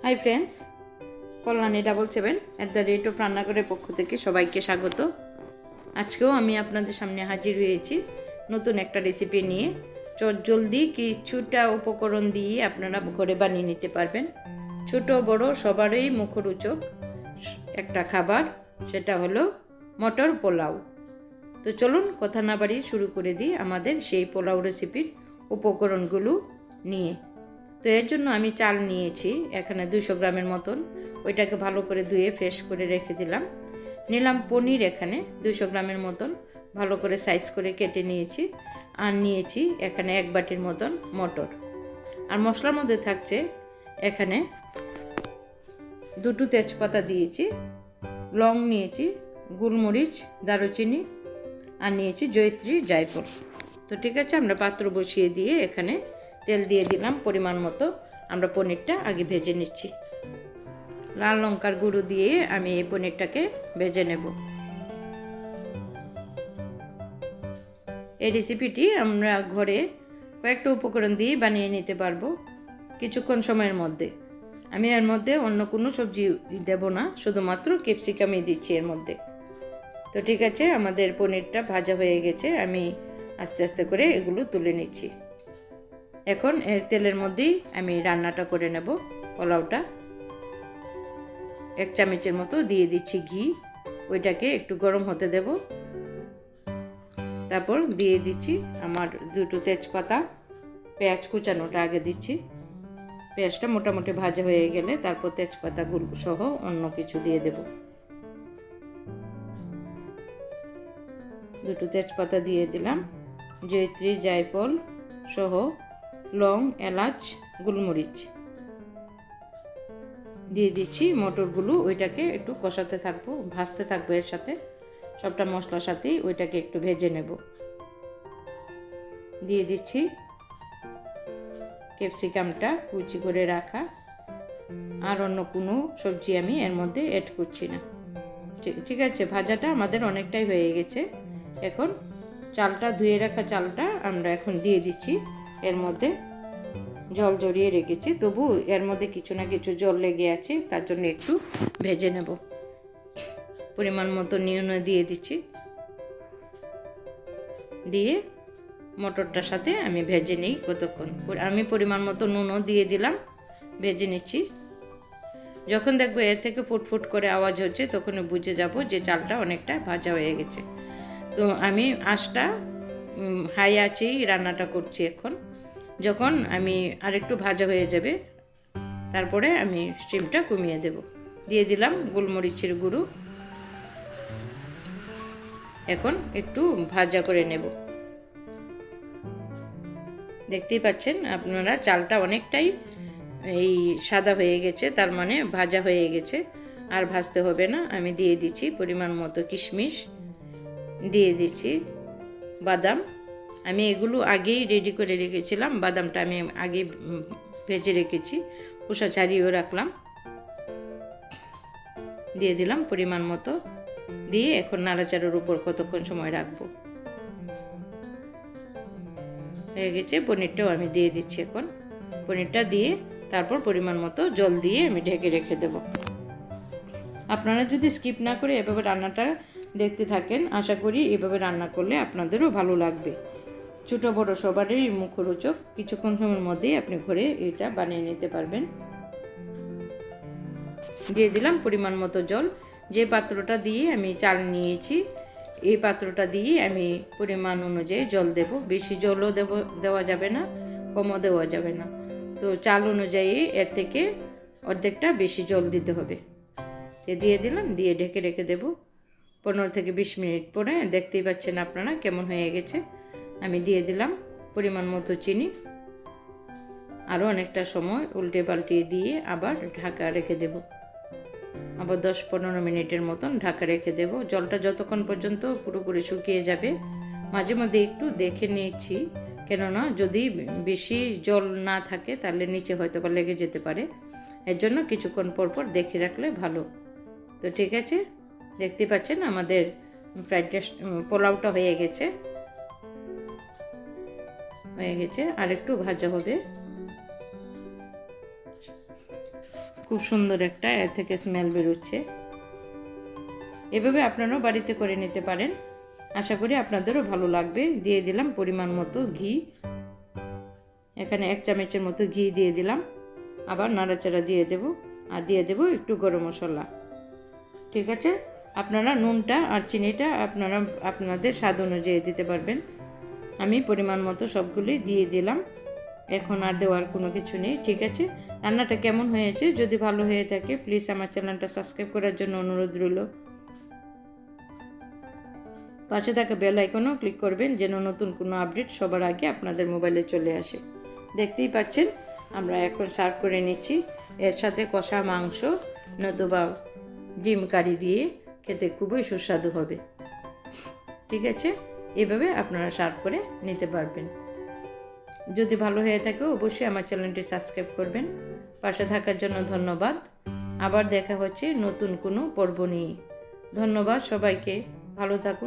Hi friends, Kalyani 77 রান্নাঘরের পক্ষ থেকে সবাইকে স্বাগত। আজকেও আমি আপনাদের সামনে হাজির হয়েছি নতুন একটা রেসিপি নিয়ে। চটজলদি কিছুটা উপকরণ দিয়ে আপনারা ঘরে বানিয়ে নিতে পারবেন। ছোট বড় সবারই মুখরোচক একটা খাবার, সেটা হলো মটর পোলাও। তো চলুন কথা না বাড়িয়ে শুরু করে দিই আমাদের সেই পোলাও রেসিপির উপকরণগুলো নিয়ে। তো এর জন্য আমি চাল নিয়েছি এখানে 200 গ্রামের মতন। ওইটাকে ভালো করে ধুয়ে ফ্রেশ করে রেখে নিলাম পনির এখানে 200 গ্রামের মতন, ভালো করে সাইজ করে কেটে নিয়েছি। আর নিয়েছি এখানে 1 বাটির মতন মটর। আর মশলার মধ্যে থাকছে এখানে 2টো তেজপাতা দিয়েছি, লং নিয়েছি, গোলমরিচ, দারুচিনি, আর নিয়েছি জয়িত্রী, জায়ফল। তো ঠিক আছে, আমরা পাত্র বসিয়ে দিয়ে এখানে তেল দিয়ে দিলাম পরিমাণ মতো। আমরা পনিরটা আগে ভেজে নিচ্ছি। লাল লঙ্কার গুঁড়ো দিয়ে আমি এই পনিরটাকে ভেজে নেব। এই রেসিপিটি আমরা ঘরে কয়েকটা উপকরণ দিয়ে বানিয়ে নিতে পারবো কিছুক্ষণ সময়ের মধ্যে। আমি এর মধ্যে অন্য কোনো সবজি দেব না, শুধুমাত্র ক্যাপসিকামই দিচ্ছি এর মধ্যে। তো ঠিক আছে, আমাদের পনিরটা ভাজা হয়ে গেছে। আমি আস্তে আস্তে করে এগুলো তুলে নিচ্ছি। এখন এর তেলের মধ্যেই আমি রান্নাটা করে নেব। পোলাওটা 1 চামচের মতো দিয়ে দিচ্ছি ঘি। ওইটাকে একটু গরম হতে দেব। তারপর দিয়ে দিচ্ছি আমার 2টো তেজপাতা, পেঁয়াজ কুচানোটা আগে দিচ্ছি। পেঁয়াজটা মোটামুটি ভাজা হয়ে গেলে তারপর তেজপাতাগুলো সহ অন্য কিছু দিয়ে দেব। 2টো তেজপাতা দিয়ে দিলাম, জয়িত্রী, জায়ফল সহ লং, এলাচ, গোলমরিচ দিয়ে দিচ্ছি। মটরগুলো ওইটাকে একটু কষাতে থাকবো, ভাজতে থাকবো এর সাথে, সবটা মশলার সাথেই ওইটাকে একটু ভেজে নেব। দিয়ে দিচ্ছি ক্যাপসিকামটা কুচি করে রাখা। আর অন্য কোনো সবজি আমি এর মধ্যে অ্যাড করছি না। ঠিক আছে, ভাজাটা আমাদের অনেকটাই হয়ে গেছে। এখন চালটা ধুয়ে রাখা চালটা আমরা এখন দিয়ে দিচ্ছি এর মধ্যে। জল জড়িয়ে রেখেছি, তবু এর মধ্যে কিছু না কিছু জল লেগে আছে, তার জন্য একটু ভেজে নেব। পরিমাণ মতো নুন দিয়ে দিচ্ছি, দিয়ে মটরটার সাথে আমি ভেজে নিই কতক্ষণ। আমি পরিমাণ মতো নুনও দিয়ে দিলাম, ভেজে নিচ্ছি। যখন দেখবো এর থেকে ফুটফুট করে আওয়াজ হচ্ছে, তখন বুঝে যাব যে চালটা অনেকটা ভাজা হয়ে গেছে। তো আমি আঁচটা হাই আঁচেই রান্নাটা করছি এখন। যখন আমি আরেকটু ভাজা হয়ে যাবে, তারপরে আমি স্টিমটা কমিয়ে দেব। দিয়ে দিলাম গোলমরিচের গুঁড়ো। এখন একটু ভাজা করে নেব। দেখতেই পাচ্ছেন আপনারা, চালটা অনেকটাই এই সাদা হয়ে গেছে, তার মানে ভাজা হয়ে গেছে, আর ভাজতে হবে না। আমি দিয়ে দিচ্ছি পরিমাণ মতো কিশমিশ, দিয়ে দিচ্ছি বাদাম। আমি এগুলো আগেই রেডি করে রেখেছিলাম। বাদামটা আমি আগে ভেজে রেখেছি, খোসা ছাড়িয়েও রাখলাম। দিয়ে দিলাম পরিমাণ মতো, দিয়ে এখন নাড়াচাড়ার উপর কতক্ষণ সময় রাখবো। হয়ে গেছে। পনিরটাও আমি দিয়ে দিচ্ছি এখন। পনিরটা দিয়ে তারপর পরিমাণ মতো জল দিয়ে আমি ঢেকে রেখে দেব। আপনারা যদি স্কিপ না করে এভাবে রান্নাটা দেখতে থাকেন, আশা করি এভাবে রান্না করলে আপনাদেরও ভালো লাগবে। ছোটো বড়ো সবারই মুখরোচক। কিছুক্ষণ সময়ের মধ্যেই আপনি ঘরে এটা বানিয়ে নিতে পারবেন। দিয়ে দিলাম পরিমাণ মতো জল। যে পাত্রটা দিয়ে আমি চাল নিয়েছি, এই পাত্রটা দিয়ে আমি পরিমাণ অনুযায়ী জল দেব। বেশি জলও দেওয়া যাবে না, কমও দেওয়া যাবে না। তো চাল অনুযায়ী এর থেকে অর্ধেকটা বেশি জল দিতে হবে। দিয়ে দিলাম, দিয়ে ঢেকে রেখে দেব 15 থেকে 20 মিনিট পরে। দেখতেই পাচ্ছেন আপনারা কেমন হয়ে গেছে। আমি দিয়ে দিলাম পরিমাণ মতো চিনি। আরও অনেকটা সময় উল্টে পাল্টিয়ে দিয়ে আবার ঢাকা রেখে দেব। আবার 10-15 মিনিটের মতন ঢাকা রেখে দেব। জলটা যতক্ষণ পর্যন্ত পুরোপুরি শুকিয়ে যাবে। মাঝে মধ্যে একটু দেখে নিয়েছি, কেননা যদি বেশি জল না থাকে তাহলে নিচে হয়তো বা লেগে যেতে পারে। এর জন্য কিছুক্ষণ পর পর দেখে রাখলে ভালো। তো ঠিক আছে, দেখতে পাচ্ছেন আমাদের ফ্রাইড রাইস পোলাওটা হয়ে গেছে। আর একটু ভাজা হবে। খুব সুন্দর একটা এর থেকে স্মেল বেরোচ্ছে। এভাবে আপনারাও বাড়িতে করে নিতে পারেন, আশা করি আপনাদেরও ভালো লাগবে। দিয়ে দিলাম পরিমাণ মতো ঘি, এখানে 1 চামচের মতো ঘি দিয়ে দিলাম। আবার নাড়াচাড়া দিয়ে দেব, আর দিয়ে দেব একটু গরম মশলা। ঠিক আছে, আপনারা নুনটা আর চিনিটা আপনারা আপনাদের স্বাদ অনুযায়ী দিতে পারবেন। আমি পরিমাণ মতো সবগুলি দিয়ে দিলাম, এখন আর দেওয়ার কোনো কিছু নেই। ঠিক আছে, রান্নাটা কেমন হয়েছে যদি ভালো হয়ে থাকে প্লিজ আমার চ্যানেলটা সাবস্ক্রাইব করার জন্য অনুরোধ রইল। পাশে থাকা বেল আইকনও ক্লিক করবেন যেন নতুন কোনো আপডেট সবার আগে আপনাদের মোবাইলে চলে আসে। দেখতেই পাচ্ছেন আমরা এখন সার্ভ করে নিচ্ছি। এর সাথে কষা মাংস নতুবা ডিম কারি দিয়ে খেতে খুবই সুস্বাদু হবে। ঠিক আছে, এভাবে আপনারা সার্ভ করে নিতে পারবেন। যদি ভালো হয়ে থাকে অবশ্যই আমার চ্যানেলটি সাবস্ক্রাইব করবেন। পাশে থাকার জন্য ধন্যবাদ। আবার দেখা হচ্ছে নতুন কোনো পর্ব নিয়ে। ধন্যবাদ সবাইকে, ভালো থাকুন।